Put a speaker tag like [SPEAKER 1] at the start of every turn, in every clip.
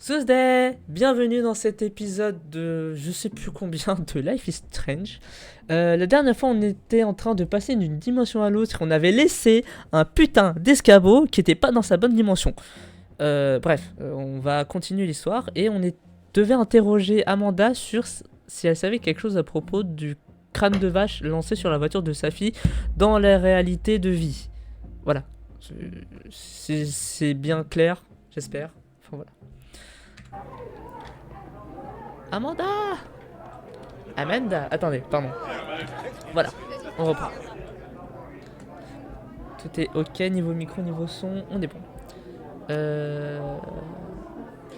[SPEAKER 1] Tuesday, bienvenue dans cet épisode de je sais plus combien de Life is Strange. La dernière fois, on était en train de passer d'une dimension à l'autre et on avait laissé un putain d'escabeau qui était pas dans sa bonne dimension. On va continuer l'histoire et devait interroger Amanda sur si elle savait quelque chose à propos du crâne de vache lancé sur la voiture de sa fille dans la réalité de vie. Voilà. C'est bien clair, j'espère. Enfin voilà. Amanda Amanda Attendez, pardon. Voilà, on reprend. Tout est ok, niveau micro, niveau son, on est bon. Fais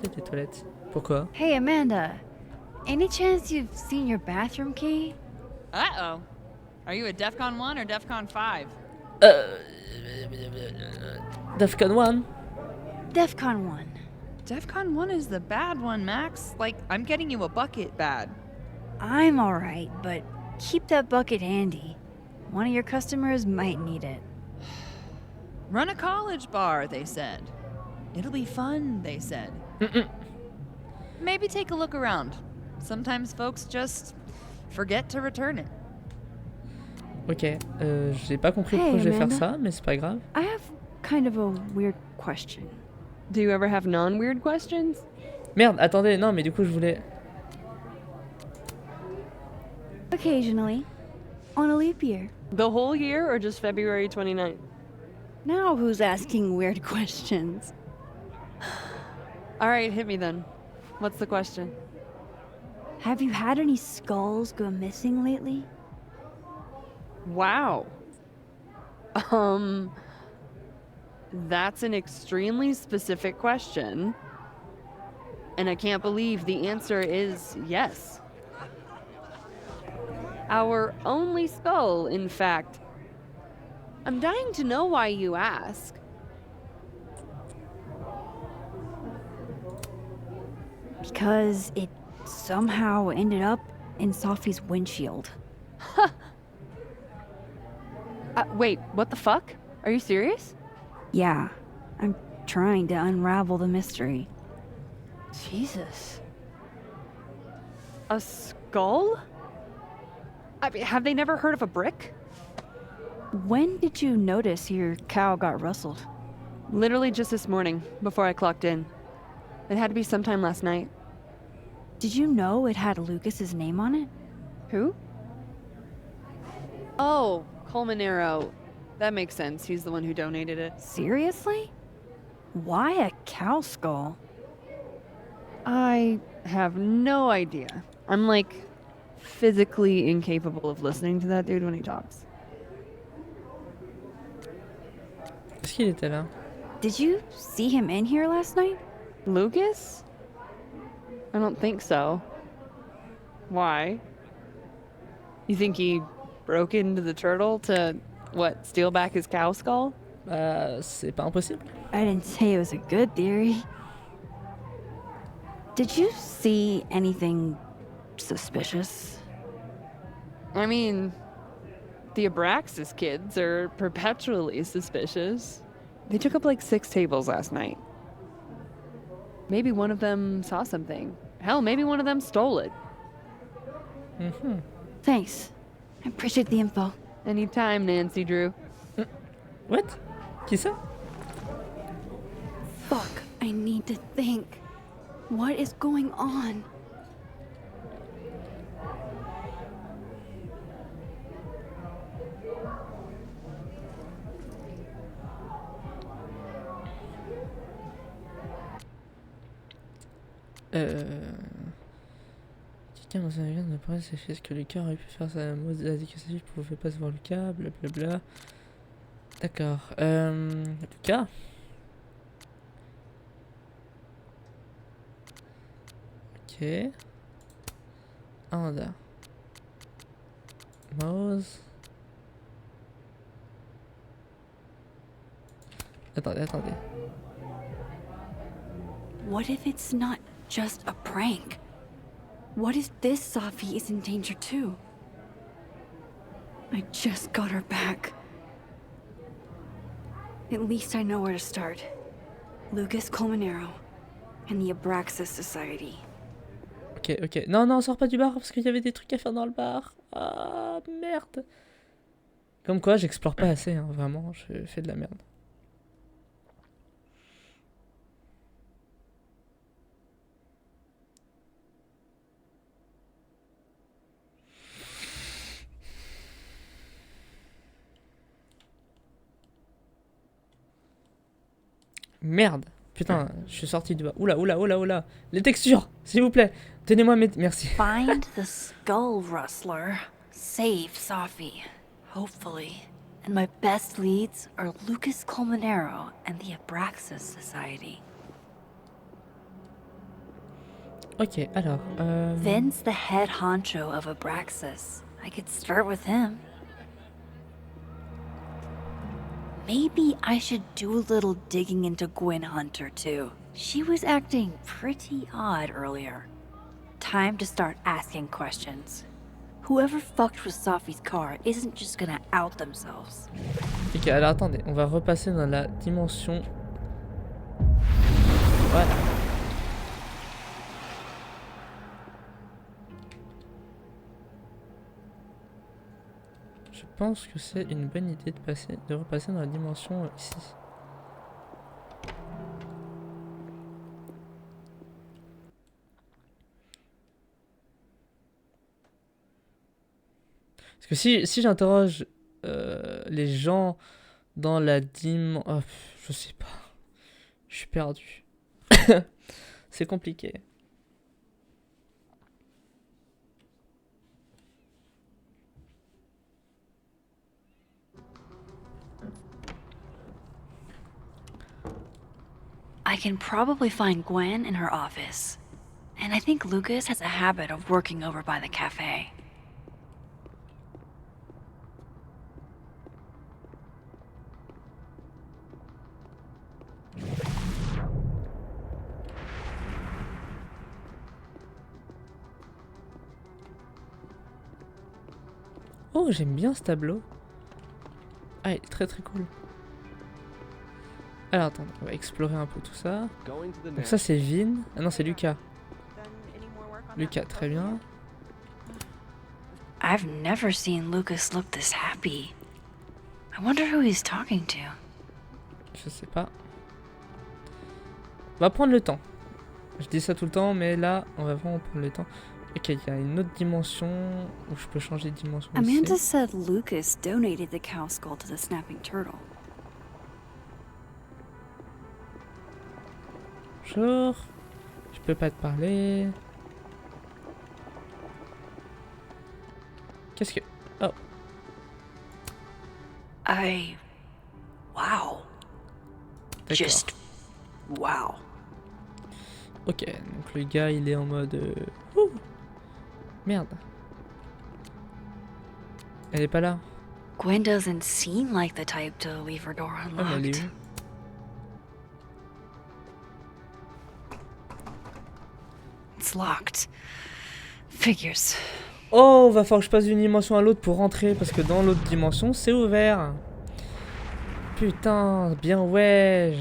[SPEAKER 1] tes toilettes. Pourquoi?
[SPEAKER 2] Hey, Amanda. Any chance you've seen your bathroom key?
[SPEAKER 3] Uh-oh. Are you a DEFCON 1 or DEFCON 5?
[SPEAKER 1] Defcon 1.
[SPEAKER 2] DEFCON 1.
[SPEAKER 3] DEFCON 1 is the bad one, Max. Like, I'm getting you a bucket bad.
[SPEAKER 2] I'm alright, but keep that bucket handy. One of your customers might need it.
[SPEAKER 3] Run a college bar, they said. It'll be fun, they said. Maybe take a look around. Sometimes folks just forget to return it.
[SPEAKER 1] Ok, j'ai pas compris pourquoi
[SPEAKER 2] Hey,
[SPEAKER 1] je vais faire
[SPEAKER 2] Amanda.
[SPEAKER 1] ça, mais c'est pas grave.
[SPEAKER 2] I have kind of a weird question.
[SPEAKER 4] Do you ever have non-weird questions?
[SPEAKER 1] Merde, attendez, non, mais du coup je voulais...
[SPEAKER 2] Occasionally. On a leap year.
[SPEAKER 4] The whole year or just February 29th?
[SPEAKER 2] Now who's asking weird questions?
[SPEAKER 4] All right, hit me then. What's the question?
[SPEAKER 2] Have you had any skulls go missing lately?
[SPEAKER 4] Wow. That's an extremely specific question. And I can't believe the answer is yes. Our only skull, in fact. I'm dying to know why you ask.
[SPEAKER 2] Because it somehow ended up in Sophie's windshield.
[SPEAKER 4] Wait, what the fuck? Are you serious?
[SPEAKER 2] Yeah, I'm trying to unravel the mystery.
[SPEAKER 4] Jesus. A skull? I mean, have they never heard of a brick?
[SPEAKER 2] When did you notice your cow got rustled?
[SPEAKER 4] Literally just this morning, before I clocked in. It had to be sometime last night.
[SPEAKER 2] Did you know it had Lucas's name on it?
[SPEAKER 4] Who? Oh, Colmanero. That makes sense. He's the one who donated it.
[SPEAKER 2] Seriously? Why a cow skull?
[SPEAKER 4] I have no idea. I'm like physically incapable of listening to that dude when he talks.
[SPEAKER 1] Est-ce qu'il était là?
[SPEAKER 2] Did you see him in here last night?
[SPEAKER 4] Lucas? I don't think so. Why? You think he broke into the turtle to, what, steal back his cow skull?
[SPEAKER 1] C'est pas impossible.
[SPEAKER 2] I didn't say it was a good theory. Did you see anything suspicious?
[SPEAKER 4] I mean, the Abraxas kids are perpetually suspicious. They took up like 6 tables last night. Maybe one of them saw something. Hell, maybe one of them stole it.
[SPEAKER 2] Thanks. I appreciate the info.
[SPEAKER 4] Anytime, Nancy Drew.
[SPEAKER 1] What? Qui ça?
[SPEAKER 2] Fuck, I need to think. What is going on?
[SPEAKER 1] Quelqu'un dans un avion ne pourrait s'afficher que Lucas aurait pu faire sa mode a dit que sa fille pouvait pas se voir Lucas, blablabla. D'accord. Lucas? Ok. Amanda. Mouse. Attendez.
[SPEAKER 2] What if it's not just a prank? What if this Sophie is in danger too? I just got her back. At least I know where to start. Lucas Colmanero. and the Abraxas Society.
[SPEAKER 1] Ok, ok. Non, non, sors pas du bar parce qu'il y avait des trucs à faire dans le bar. Ah, merde. Comme quoi, j'explore pas assez, hein, vraiment, je fais de la merde. Merde. Putain, je suis sorti du bas. Oula, oula, oula, oula. Les textures, s'il vous plaît. Tenez-moi mes... Merci.
[SPEAKER 2] Find the Skull Rustler. Save Safi. Hopefully. And my best leads are Lucas Colmenero and the Abraxas Society.
[SPEAKER 1] Ok, alors...
[SPEAKER 2] Vin's the head honcho of Abraxas. I could start with him. Maybe I should do a little digging into Gwen Hunter, too. She was acting pretty odd earlier. Time to start asking questions. Whoever fucked with Safi's car isn't just gonna out themselves.
[SPEAKER 1] Ok, alors attendez, on va repasser dans la dimension... Voilà. Je pense que c'est une bonne idée de repasser dans la dimension ici. Parce que si j'interroge les gens dans la dim... Oh, je sais pas. Je suis perdu. C'est compliqué.
[SPEAKER 2] I can probably find Gwen in her office. And I think Lucas has a habit of working over by the cafe.
[SPEAKER 1] Oh, j'aime bien ce tableau. Ah, il est très très cool. Alors attends, on va explorer un peu tout ça. Donc ça c'est Vin. Ah non, c'est Lucas. Lucas, très bien.
[SPEAKER 2] I've never seen Lucas look this happy. I wonder who he's talking to.
[SPEAKER 1] Je sais pas. On va prendre le temps. Je dis ça tout le temps, mais là, on va vraiment prendre le temps. Ok, il y a une autre dimension où je peux changer de dimension
[SPEAKER 2] Amanda
[SPEAKER 1] ici.
[SPEAKER 2] said Lucas donated the cow skull to the snapping turtle.
[SPEAKER 1] Bonjour. Je peux pas te parler. Qu'est-ce que... Oh.
[SPEAKER 2] Wow.
[SPEAKER 1] D'accord.
[SPEAKER 2] Just wow.
[SPEAKER 1] Ok, donc le gars il est en mode... ouh. Merde. Elle est pas là.
[SPEAKER 2] Gwen doesn't seem like the type to leave her door
[SPEAKER 1] Ah, mais elle est
[SPEAKER 2] unlocked.
[SPEAKER 1] où?
[SPEAKER 2] It's locked. Figures.
[SPEAKER 1] Oh, va falloir que je passe d'une dimension à l'autre pour rentrer, parce que dans l'autre dimension, c'est ouvert. Putain, bien ouais.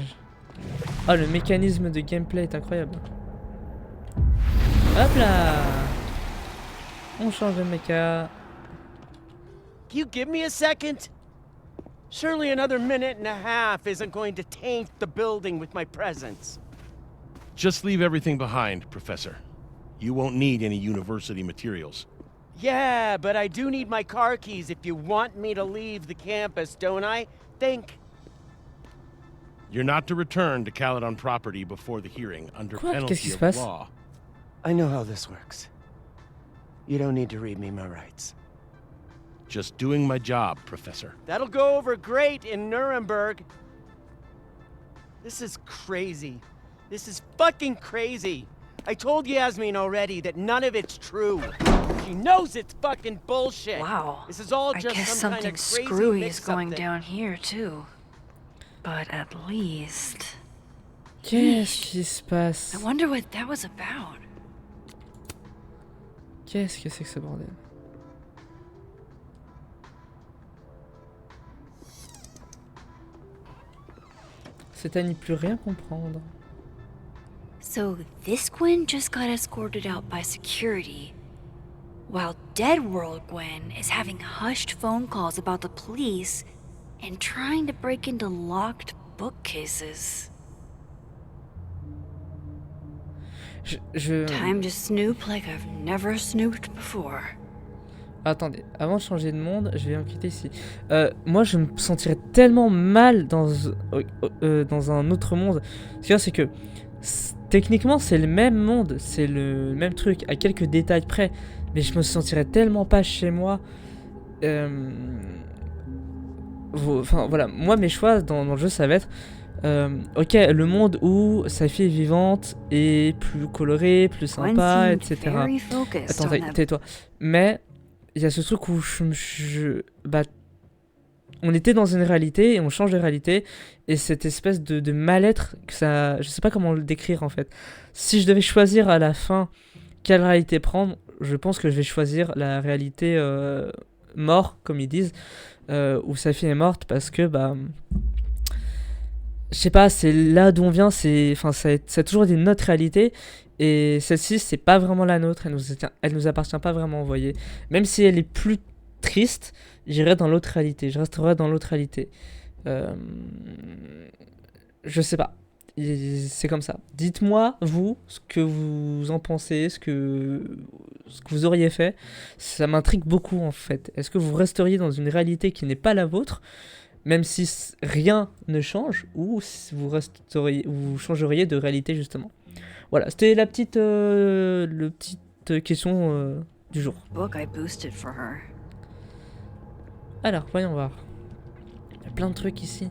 [SPEAKER 1] Ah, le mécanisme de gameplay est incroyable. Hop là. On change de méca.
[SPEAKER 5] Can you give me a second? Surely another minute and a half isn't going to taint the building with my presence.
[SPEAKER 6] Just leave everything behind, Professor. You won't need any university materials.
[SPEAKER 5] Yeah, but I do need my car keys if you want me to leave the campus, don't I? Think.
[SPEAKER 6] You're not to return to Caledon property before the hearing under
[SPEAKER 1] Quoi? Qu'est-ce
[SPEAKER 6] penalty
[SPEAKER 1] qui se
[SPEAKER 6] of
[SPEAKER 1] passe?
[SPEAKER 6] law.
[SPEAKER 5] I know how this works. You don't need to read me my rights.
[SPEAKER 6] Just doing my job, Professor.
[SPEAKER 5] That'll go over great in Nuremberg. This is crazy. This is fucking crazy. I told Yasmin already that none of it's true. She knows it's fucking bullshit.
[SPEAKER 2] Wow.
[SPEAKER 5] This is all
[SPEAKER 2] I
[SPEAKER 5] just
[SPEAKER 2] guess
[SPEAKER 5] some kind
[SPEAKER 2] something
[SPEAKER 5] of crazy
[SPEAKER 2] screwy is
[SPEAKER 5] mix-up
[SPEAKER 2] going
[SPEAKER 5] thing.
[SPEAKER 2] down here, too. But at least...
[SPEAKER 1] Qu'est-ce qui se passe?
[SPEAKER 2] I wonder what that was about.
[SPEAKER 1] Qu'est-ce que c'est que ce bordel? C'est à n'y plus rien comprendre.
[SPEAKER 2] So this Gwen just got escorted out by security, while Dead World Gwen is having hushed phone calls about the police and trying to break into locked bookcases. Time to snoop like I've never snooped before.
[SPEAKER 1] Attendez, avant de changer de monde, je vais quitter ici. Moi, je me sentirais tellement mal dans un autre monde. Ce qu'il y a, c'est que techniquement, c'est le même monde, c'est le même truc, à quelques détails près. Mais je me sentirais tellement pas chez moi. Enfin, voilà, moi, mes choix dans le jeu, ça va être... ok, le monde où sa fille est vivante et plus colorée, plus sympa, etc. Attends, tais-toi. Mais il y a ce truc où on était dans une réalité et on change de réalité, et cette espèce de mal-être que ça, je sais pas comment le décrire en fait. Si je devais choisir à la fin quelle réalité prendre, je pense que je vais choisir la réalité mort, comme ils disent, où sa fille est morte, parce que je sais pas, c'est là d'où on vient, ça a toujours été notre réalité, et celle-ci, c'est pas vraiment la nôtre, elle nous appartient pas vraiment, vous voyez. Même si elle est plus triste, j'irai dans l'autre réalité, je resterai dans l'autre réalité. Je sais pas, c'est comme ça. Dites-moi, vous, ce que vous en pensez, ce que vous auriez fait. Ça m'intrigue beaucoup, en fait. Est-ce que vous resteriez dans une réalité qui n'est pas la vôtre, même si rien ne change, ou si vous changeriez de réalité, justement? Voilà, c'était la petite question du jour.
[SPEAKER 2] Book I boosted for her.
[SPEAKER 1] Alors, voyons voir. Il y a plein de trucs ici.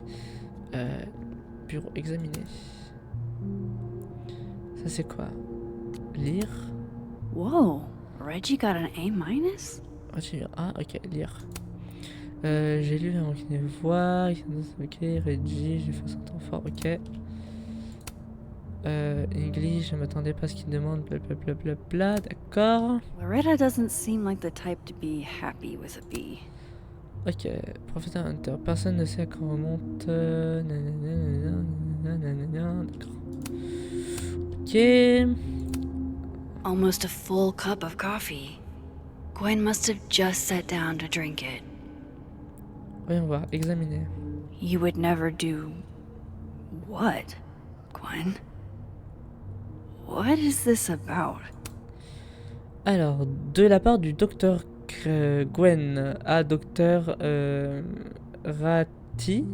[SPEAKER 1] Bureau, examiner. Ça, c'est quoi? Lire.
[SPEAKER 2] Whoa, Reggie got an A-?
[SPEAKER 1] Ah, ok, lire. J'ai lu les voix. Ok, Reggie, j'ai fait un temps fort, ok. English, je m'attendais pas à ce qu'il demande, blablabla, d'accord.
[SPEAKER 2] Loretta doesn't seem like the type to be happy with a B.
[SPEAKER 1] Ok, Professor Hunter, personne ne sait à quand remonte. D'accord. Ok.
[SPEAKER 2] Almost a full cup of coffee. Gwen must have just sat down to drink it.
[SPEAKER 1] Voyons voir, examiner.
[SPEAKER 2] You would never do... what, Gwen? What is this about?
[SPEAKER 1] Alors, de la part du docteur Gwen à docteur Ratti.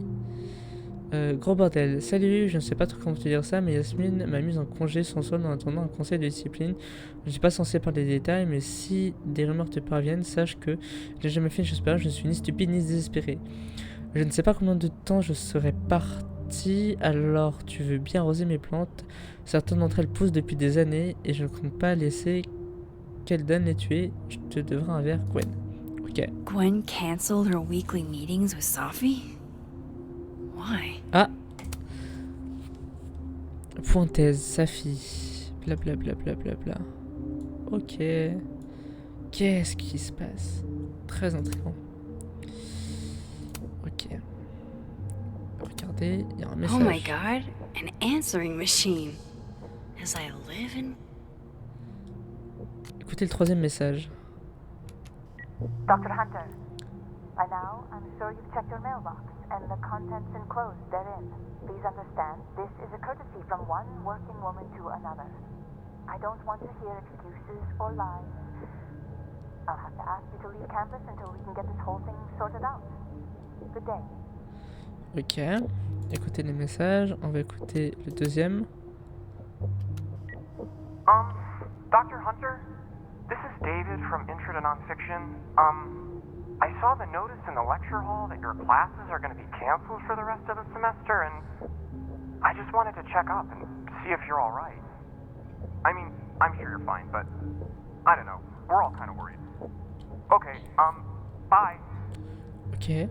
[SPEAKER 1] Gros bordel. Salut, je ne sais pas trop comment te dire ça, mais Yasmine m'a mise en congé sans solde en attendant un conseil de discipline. Je ne suis pas censé parler des détails, mais si des rumeurs te parviennent, sache que je n'ai jamais fait une chose pareille, je ne suis ni stupide ni désespéré. Je ne sais pas combien de temps je serai parti, alors tu veux bien arroser mes plantes. Certaines d'entre elles poussent depuis des années et je ne compte pas laisser qu'elles donnent les tuer. Je te devrai un verre, Gwen. Ok.
[SPEAKER 2] Gwen canceled her weekly meetings with Safi? Why?
[SPEAKER 1] Ah. Pointaise, Safi. Blablabla. Ok. Qu'est-ce qui se passe? Très intriguant. Ok. Regardez, il y a un message.
[SPEAKER 2] Oh my god, an answering machine. As I live in...
[SPEAKER 1] Écoutez le troisième message.
[SPEAKER 7] Dr. Hunter, by now I'm sure you've checked your mailbox and the contents enclosed therein. Please understand, this is a courtesy from one working woman to another. I don't want to hear excuses or lies. I'll have to ask you to leave campus until we can get this whole thing sorted out. Good day.
[SPEAKER 1] Ok. Écoutez les messages. On va écouter le deuxième.
[SPEAKER 8] Dr. Hunter, this is David from Intro to Nonfiction. I saw the notice in the lecture hall that your classes are going to be canceled for the rest of the semester, and I just wanted to check up and see if you're all right. I mean, I'm sure you're fine, but I don't know. We're all kind of worried. Okay, bye.
[SPEAKER 1] Ok.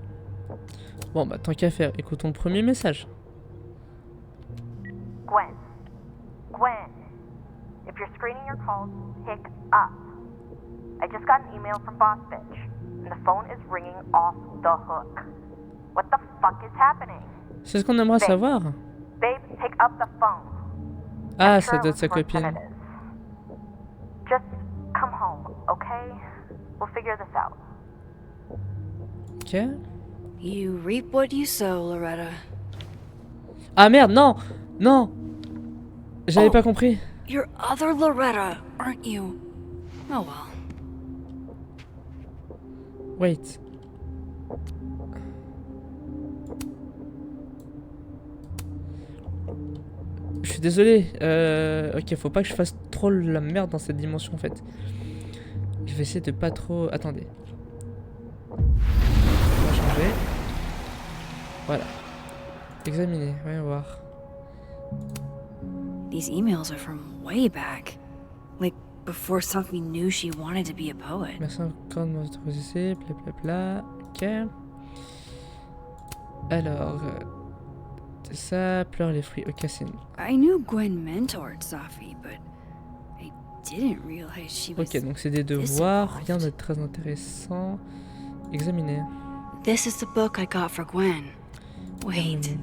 [SPEAKER 1] Bon, bah, tant qu'à faire, écoutons le premier message.
[SPEAKER 7] Gwen. If you're screening your calls, pick up. I just got an email from Boss Bitch, and the phone is ringing off the hook. What the fuck is happening?
[SPEAKER 1] C'est ce qu'on aimerait savoir.
[SPEAKER 7] Babe, pick up the phone.
[SPEAKER 1] Ah,
[SPEAKER 7] I'm
[SPEAKER 1] ça
[SPEAKER 7] sure
[SPEAKER 1] doit être sa
[SPEAKER 7] it was worse than
[SPEAKER 1] copine.
[SPEAKER 7] it is. Just come home, okay? We'll figure this out.
[SPEAKER 1] Ok.
[SPEAKER 2] You reap what you sow, Loretta.
[SPEAKER 1] Ah merde, non! Non! J'avais
[SPEAKER 2] Oh.
[SPEAKER 1] pas compris.
[SPEAKER 2] You're other Loretta, aren't you? Oh well.
[SPEAKER 1] Wait. Je suis désolé. Ok, faut pas que je fasse trop la merde dans cette dimension en fait. Je vais essayer de pas trop... Attendez. On va changer. Voilà. Examiner, voyons voir.
[SPEAKER 2] These emails are from way back. Like before Sophie knew she wanted to be a poet.
[SPEAKER 1] Merci encore de m'autoriser, blablabla. Ok. Alors... c'est ça, pleure les fruits. Ok, c'est...
[SPEAKER 2] I knew Gwen mentored Sophie, but I didn't realize she was...
[SPEAKER 1] Ok, donc c'est des devoirs, rien de très intéressant. Examiner.
[SPEAKER 2] This is the book I got for Gwen. Wait.
[SPEAKER 1] Examiner.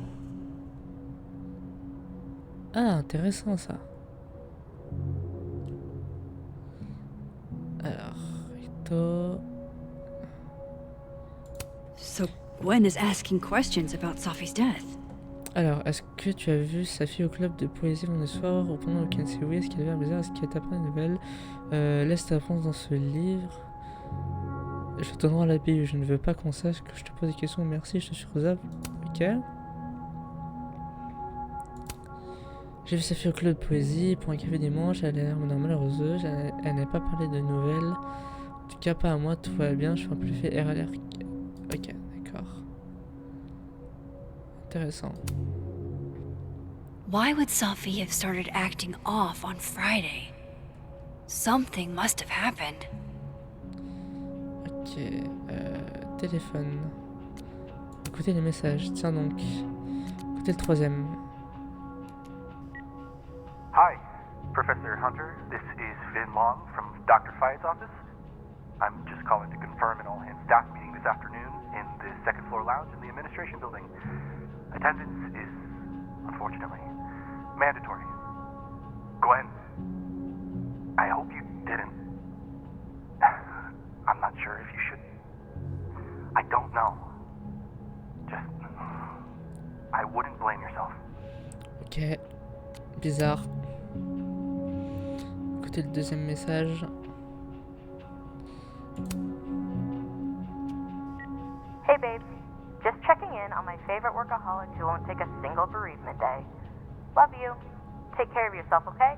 [SPEAKER 1] Ah, intéressant ça. Alors, Rito...
[SPEAKER 2] So Gwen is asking questions about Sophie's death.
[SPEAKER 1] Alors, est-ce que tu as vu sa fille au club de poésie vendredi soir ou pendant le week-end? Si oui, est-ce qu'elle avait un bizarre? Est-ce qu'elle t'a appris une nouvelle? Laisse ta réponse dans ce livre. Je te donnerai la Bible. Je ne veux pas qu'on sache que je te pose des questions. Merci, je te suis Rosa. Ok. J'ai vu sa fille au club de poésie pour un café dimanche. Elle a l'air malheureuse. Elle n'a pas parlé de nouvelles. En tout cas, pas à moi. Tout va bien. Je suis un peu fait RLR. Ok, d'accord. Intéressant.
[SPEAKER 2] Why would Sophie have started acting off on Friday? Something must have happened.
[SPEAKER 1] Ok, téléphone. Écoutez les messages, tiens donc. Écoutez le troisième.
[SPEAKER 8] Hi, Professor Hunter. This is Vin Long from Dr. Fayed's office. I'm just calling to confirm an all-hands staff meeting this afternoon in the second floor lounge in the administration building. Attendance is, unfortunately, mandatory. Gwen, I hope you didn't. I'm not sure if you should. I don't know. Just, I wouldn't blame yourself.
[SPEAKER 1] Ok, bizarre. Écoutez le deuxième message.
[SPEAKER 7] Hey, babe. Just checking in on my favorite workaholic who won't take a single bereavement day. Love you. Take care of yourself, okay?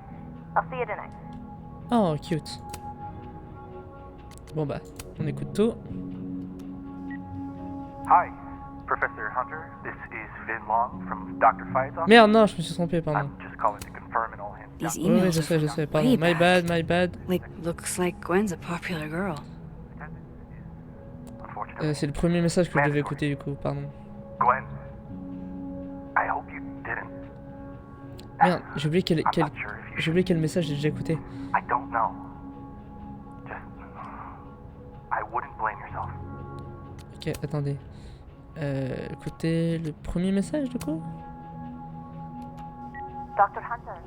[SPEAKER 7] I'll see you tonight.
[SPEAKER 1] Oh, cute. Bon bah, on écoute tout.
[SPEAKER 8] Hi, Professor Hunter. This is Vin Long from Dr. Fayed's office.
[SPEAKER 1] Merde, non, je me suis trompé, pardon.
[SPEAKER 8] I'm just calling to confirm an all-hands
[SPEAKER 2] These
[SPEAKER 8] staff.
[SPEAKER 1] Oui, oui,
[SPEAKER 2] emails
[SPEAKER 1] je
[SPEAKER 2] are
[SPEAKER 1] sais,
[SPEAKER 2] from
[SPEAKER 1] pardon.
[SPEAKER 2] way
[SPEAKER 1] My
[SPEAKER 2] back.
[SPEAKER 1] bad, my bad.
[SPEAKER 2] Like, looks like Gwen's a popular girl.
[SPEAKER 8] Unfortunately,
[SPEAKER 1] C'est le premier message que je devais écouter du coup, pardon.
[SPEAKER 8] Gwen, I hope you didn't.
[SPEAKER 1] Merde, j'ai oublié
[SPEAKER 8] I'm not sure if you
[SPEAKER 1] j'ai oublié quel message j'ai déjà écouté.
[SPEAKER 8] I don't know. Just, I wouldn't blame yourself.
[SPEAKER 1] Ok, attendez. Écoutez le premier message du coup.
[SPEAKER 7] Dr. Hunter,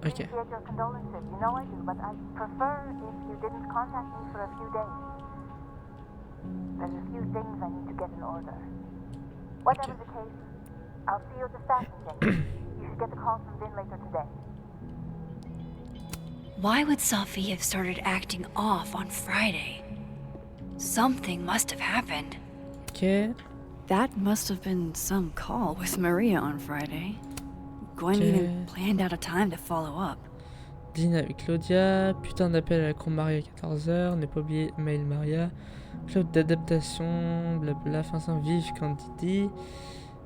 [SPEAKER 7] I
[SPEAKER 1] Okay.
[SPEAKER 7] appreciate your condolences. You know I do, but I'd prefer if you didn't contact me for a few days. There's a few things I need to get in order. Whatever
[SPEAKER 1] Okay.
[SPEAKER 7] the case, I'll see you at the staff meeting. You should get the call from Vin later today.
[SPEAKER 2] Why would Sophie have started acting off on Friday? Something must have happened.
[SPEAKER 1] Ok.
[SPEAKER 2] That must have been some call with Maria on Friday. Gwen
[SPEAKER 1] Okay.
[SPEAKER 2] even planned out a time to follow up.
[SPEAKER 1] Dîner avec Claudia. Putain d'appel à la cour Maria à 14h. N'est pas oublié mail Maria. Club d'adaptation. Blabla. Fin sans vive Candidi.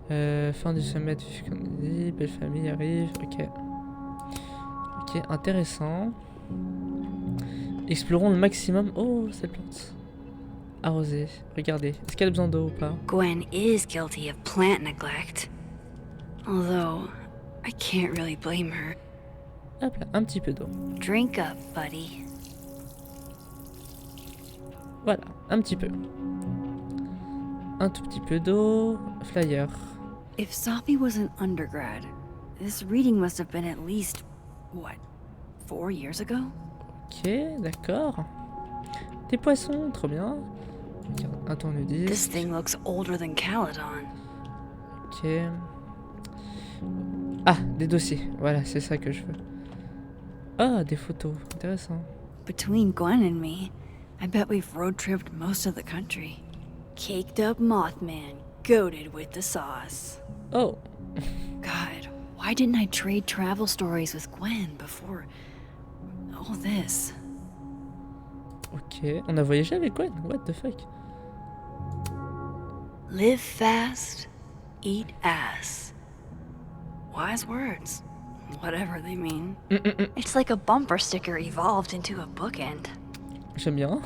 [SPEAKER 1] Fin du semestre vive Candidi. Belle famille arrive. Ok. Ok, intéressant. Explorons le maximum. Oh, cette plante. Arroser. Regardez. Est-ce qu'elle a besoin d'eau ou pas?
[SPEAKER 2] Gwen is guilty of plant neglect. Although, I can't really blame her.
[SPEAKER 1] Hop là, un petit peu d'eau.
[SPEAKER 2] Drink up, buddy.
[SPEAKER 1] Voilà, un petit peu. Un tout petit peu d'eau. Flyer.
[SPEAKER 2] If Sophie was an undergrad, this reading must have been at least what, 4 years ago?
[SPEAKER 1] Ok, d'accord. Des poissons, trop bien. Regarde, un
[SPEAKER 2] This
[SPEAKER 1] tourne-disque.
[SPEAKER 2] thing looks older than Caledon.
[SPEAKER 1] Ok. Ah, des dossiers. Voilà, c'est ça que je veux. Ah, des photos. Intéressant.
[SPEAKER 2] Between Gwen and me, I bet we've road-tripped most of the country. Caked up Mothman, goated with the sauce.
[SPEAKER 1] Oh,
[SPEAKER 2] God, why didn't I trade travel stories with Gwen before all this?
[SPEAKER 1] ok. On a voyagé avec Gwen. What the fuck?
[SPEAKER 2] Live fast, eat ass. Wise words, whatever they mean. It's like a bumper sticker evolved into a bookend.
[SPEAKER 1] J'aime bien.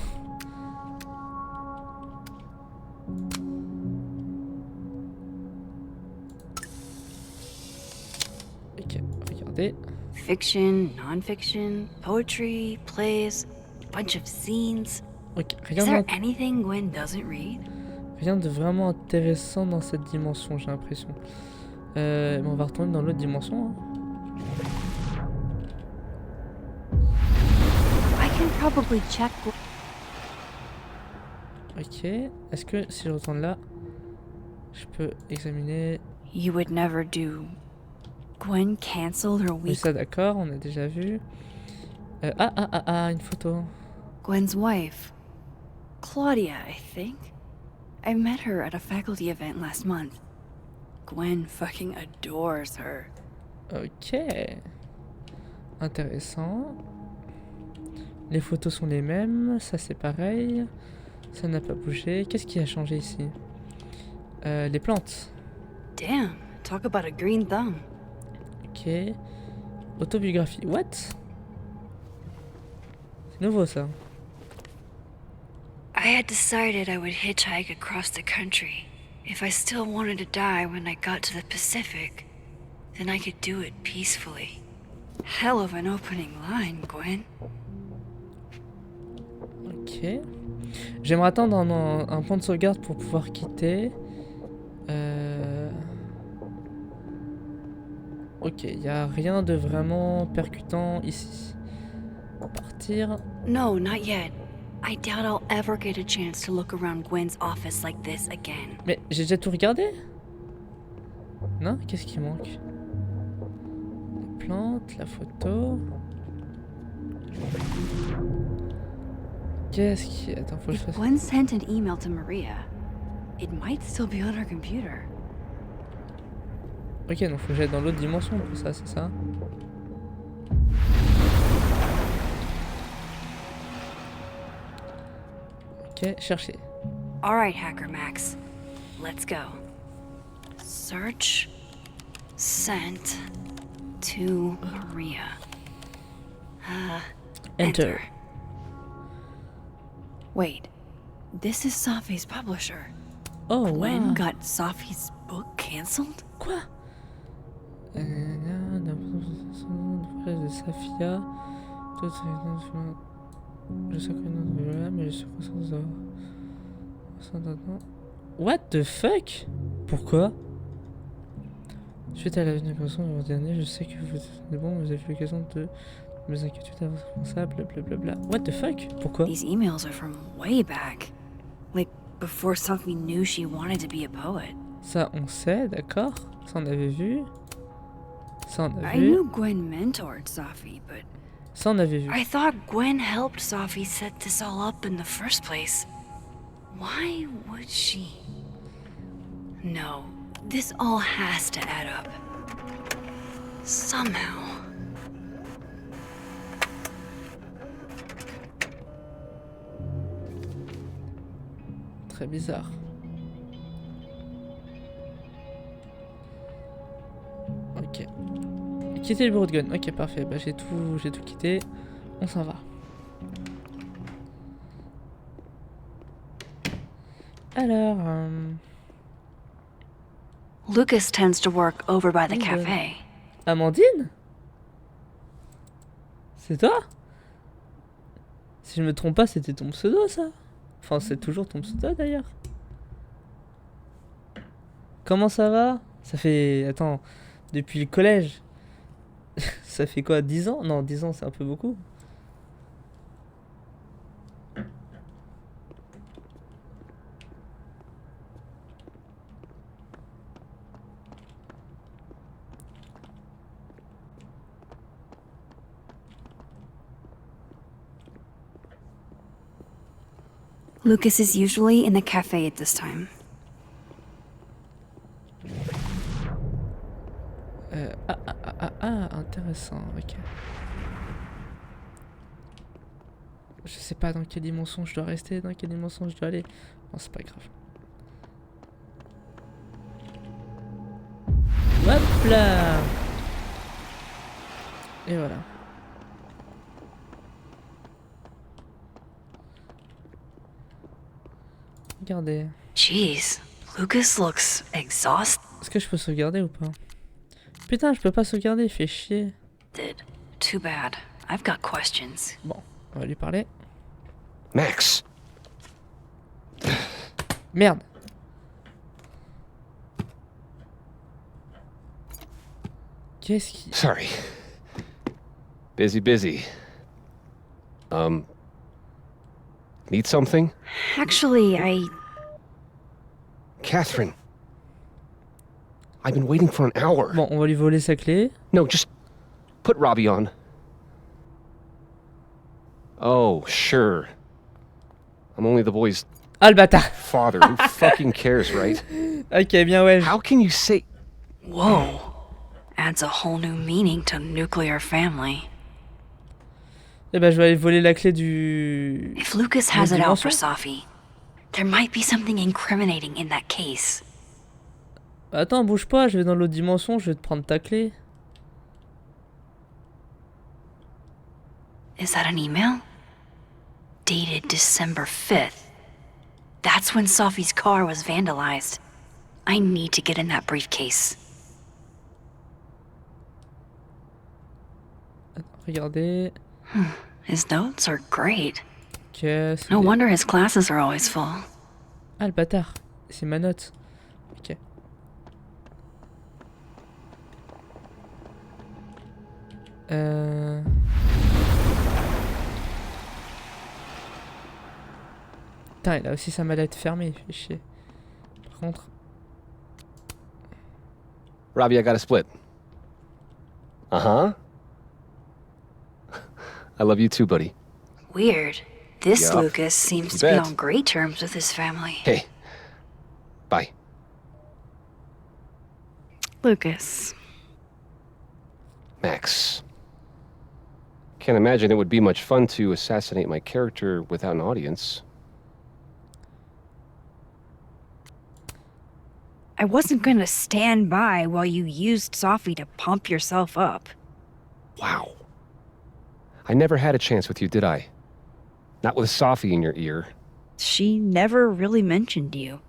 [SPEAKER 1] Ok, regardez.
[SPEAKER 2] Fiction, non-fiction, poetry, plays, bunch of scenes.
[SPEAKER 1] Ok,
[SPEAKER 2] Is there anything Gwen doesn't read?
[SPEAKER 1] rien de vraiment intéressant dans cette dimension, j'ai l'impression. Mais on va retourner dans l'autre dimension. Hein.
[SPEAKER 2] I can probably check.
[SPEAKER 1] Ok, est-ce que si je retourne là, je peux examiner...
[SPEAKER 2] You would never do. Gwen canceled her
[SPEAKER 1] Oui,
[SPEAKER 2] week.
[SPEAKER 1] ça d'accord, on a déjà vu. Une photo.
[SPEAKER 2] Gwen's wife, Claudia, I think. I met her at a faculty event last month. Gwen fucking adores her.
[SPEAKER 1] Ok. Intéressant. Les photos sont les mêmes, ça c'est pareil. Ça n'a pas bougé. Qu'est-ce qui a changé ici? Les plantes.
[SPEAKER 2] Damn, talk about a green thumb.
[SPEAKER 1] Ok. Autobiographie. What? C'est nouveau ça.
[SPEAKER 2] I had decided I would hitchhike across the country. If I still wanted to die when I got to the Pacific, then I could do it peacefully. Hell of an opening line, Gwen.
[SPEAKER 1] Ok. J'aimerais attendre un point de sauvegarde pour pouvoir quitter. Ok, il n'y a rien de vraiment percutant ici. Partir.
[SPEAKER 2] No, not yet. I doubt I'll ever get a chance to look around Gwen's office like this again.
[SPEAKER 1] Mais j'ai déjà tout regardé? Non? Qu'est-ce qui manque? Les plantes, la photo. Qu'est-ce qui... Attends, faut que je
[SPEAKER 2] If
[SPEAKER 1] fasse...
[SPEAKER 2] Gwen sent an email to Maria, it might still be on her computer.
[SPEAKER 1] Ok, donc faut que j'aille dans l'autre dimension pour ça, c'est ça? Ok, chercher.
[SPEAKER 2] Alright, Hacker Max. Let's go. Search. Sent. To Maria.
[SPEAKER 1] Enter.
[SPEAKER 2] Wait. This is Safi's publisher.
[SPEAKER 1] Oh,
[SPEAKER 2] Gwen
[SPEAKER 1] wow.
[SPEAKER 2] got Safi's book cancelled?
[SPEAKER 1] Quoi? De Safia. Je sais que non, mais je suis conscient de What the fuck? Pourquoi? Suite à la venue de conscience le dernier, je sais que vous êtes bon, vous avez eu l'occasion de mes inquiétudes à votre responsable, blablabla. What the fuck? Pourquoi?
[SPEAKER 2] These emails are from way back. Like, before Safi knew she wanted to be a poet.
[SPEAKER 1] Ça, on sait, d'accord. Ça, on avait vu. Ça, on a
[SPEAKER 2] I
[SPEAKER 1] vu.
[SPEAKER 2] knew Gwen mentored Safi, but
[SPEAKER 1] Ça, on avait vu.
[SPEAKER 2] I thought Gwen helped Safi set this all up in the first place. Why would she? No, this all has to add up. Somehow.
[SPEAKER 1] Très bizarre. Ok. Quitter le bureau de gun. Ok, parfait. Bah, j'ai tout quitté. On s'en va. Alors,
[SPEAKER 2] Lucas tends to work over by the
[SPEAKER 1] Oui,
[SPEAKER 2] cafe.
[SPEAKER 1] Amandine? C'est toi? Si je me trompe pas, c'était ton pseudo, ça? Enfin, c'est toujours ton pseudo, d'ailleurs. Comment ça va? Ça fait... Attends, depuis le collège. Ça fait quoi, 10 ans? Non, 10 ans, c'est un peu beaucoup.
[SPEAKER 2] Lucas is usually in the cafe at this time.
[SPEAKER 1] Intéressant, ok. Je sais pas dans quelle dimension je dois rester, dans quelle dimension je dois aller. Non, c'est pas grave. Hop là! Et voilà. Regardez.
[SPEAKER 2] Jeez, Lucas looks exhausted.
[SPEAKER 1] Est-ce que je peux sauvegarder ou pas? Putain, je peux pas sauvegarder, fait chier.
[SPEAKER 2] Too bad. I've got questions.
[SPEAKER 1] Bon, on va lui parler.
[SPEAKER 9] Max!
[SPEAKER 1] Merde. Qu'est-ce qui...
[SPEAKER 9] Sorry. Busy. Need something?
[SPEAKER 2] Actually,
[SPEAKER 9] Catherine. I've been waiting for an hour.
[SPEAKER 1] Bon, on va lui voler sa clé.
[SPEAKER 9] No, just put Robbie on. Oh, sure. I'm only the boy's
[SPEAKER 1] Ah, le bâtard.
[SPEAKER 9] father. Who fucking cares, right?
[SPEAKER 1] Ok, bien ouais.
[SPEAKER 9] How can you say...
[SPEAKER 2] Whoa. Adds a whole new meaning to nuclear family.
[SPEAKER 1] Eh ben, je vais aller voler la clé du...
[SPEAKER 2] If Lucas has it out for
[SPEAKER 1] dimension?
[SPEAKER 2] Safi, there might be something incriminating in that case.
[SPEAKER 1] Attends, bouge pas, je vais dans l'autre dimension, je vais te prendre ta clé.
[SPEAKER 2] Is that an email? Dated December 5th. That's when Safi's car was vandalized. I need to get in that briefcase.
[SPEAKER 1] Regardez.
[SPEAKER 2] His notes are great.
[SPEAKER 1] Qu'est-ce
[SPEAKER 2] No
[SPEAKER 1] que...
[SPEAKER 2] wonder his classes are always full.
[SPEAKER 1] Ah, le bâtard. C'est ma note. Ok. Putain, il a aussi sa mallette fermée, fait chier. Par contre...
[SPEAKER 9] Robbie, I got a split. Uh-huh. I love you too, buddy.
[SPEAKER 2] Weird. This
[SPEAKER 9] Yup.
[SPEAKER 2] Lucas seems
[SPEAKER 9] You
[SPEAKER 2] to be
[SPEAKER 9] bet.
[SPEAKER 2] on great terms with his family.
[SPEAKER 9] Hey. Bye.
[SPEAKER 2] Lucas.
[SPEAKER 9] Max. Can't imagine it would be much fun to assassinate my character without an audience.
[SPEAKER 10] I wasn't gonna stand by while you used Safi to pump yourself up.
[SPEAKER 9] Wow. I never had a chance with you, did I? Not with Safi in your ear.
[SPEAKER 10] She never really mentioned you.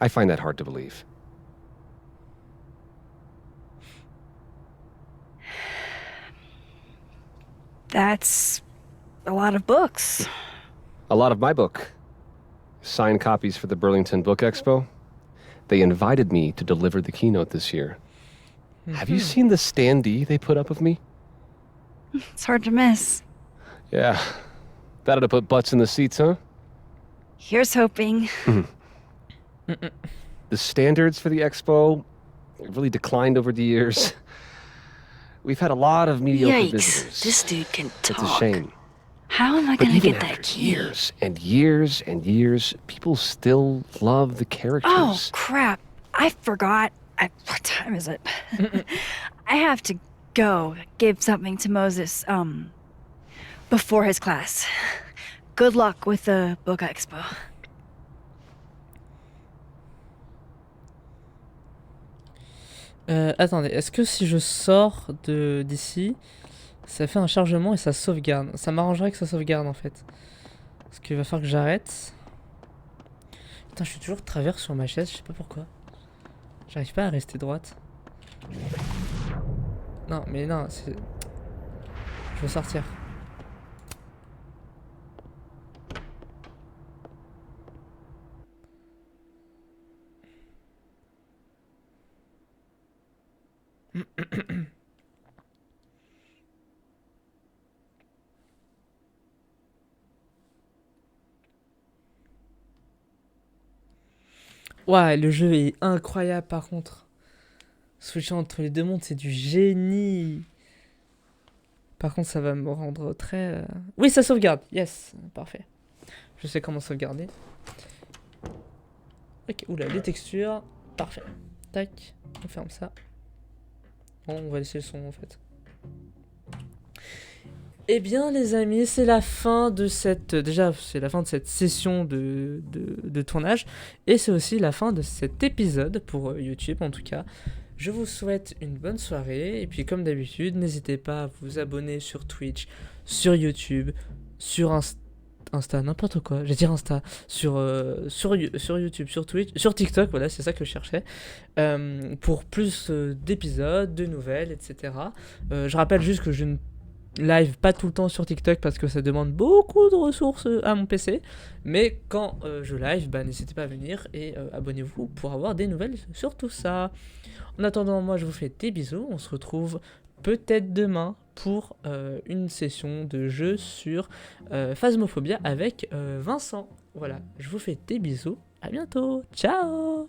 [SPEAKER 9] I find that hard to believe.
[SPEAKER 10] That's a lot of books.
[SPEAKER 9] A lot of my book. Signed copies for the Burlington Book Expo. They invited me to deliver the keynote this year. Have you seen the standee they put up of me?
[SPEAKER 10] It's hard to miss.
[SPEAKER 9] Yeah. Better to put butts in the seats, huh?
[SPEAKER 10] Here's hoping.
[SPEAKER 9] The standards for the expo really declined over the years. We've had a lot of mediocre
[SPEAKER 2] Yikes.
[SPEAKER 9] visitors.
[SPEAKER 2] This dude can talk.
[SPEAKER 9] It's a shame.
[SPEAKER 2] How am I
[SPEAKER 9] But
[SPEAKER 2] gonna
[SPEAKER 9] even
[SPEAKER 2] get that
[SPEAKER 9] after
[SPEAKER 2] key?
[SPEAKER 9] years and years and years, people still love the characters.
[SPEAKER 10] Oh, crap. I forgot. What time is it? I have to go give something to Moses, before his class. Good luck with the book expo.
[SPEAKER 1] Attendez, est-ce que si je sors d'ici, ça fait un chargement et ça sauvegarde? Ça m'arrangerait que ça sauvegarde en fait. Parce qu'il va falloir que j'arrête. Putain, je suis toujours de travers sur ma chaise, je sais pas pourquoi. J'arrive pas à rester droite. Non, mais non, c'est... Je veux sortir. Ouais, le jeu est incroyable par contre. Switcher entre les deux mondes, c'est du génie. Par contre, ça va me rendre très... Oui, ça sauvegarde. Yes, parfait. Je sais comment sauvegarder. Ok, oula, les textures. Parfait. Tac, on ferme ça. Bon, on va laisser le son en fait. Eh bien les amis, c'est la fin de cette... Déjà, c'est la fin de cette session de tournage. Et c'est aussi la fin de cet épisode pour YouTube en tout cas. Je vous souhaite une bonne soirée. Et puis comme d'habitude, n'hésitez pas à vous abonner sur Twitch, sur YouTube, sur Insta, n'importe quoi. Je vais dire Insta. Sur YouTube, sur Twitch, sur TikTok, voilà, c'est ça que je cherchais. Pour plus d'épisodes, de nouvelles, etc. Je rappelle juste que je ne live pas tout le temps sur TikTok parce que ça demande beaucoup de ressources à mon PC, mais quand je live, bah, n'hésitez pas à venir et abonnez-vous pour avoir des nouvelles sur tout ça. En attendant, moi je vous fais des bisous, on se retrouve peut-être demain pour une session de jeu sur Phasmophobia avec Vincent. Voilà, je vous fais des bisous, à bientôt, ciao.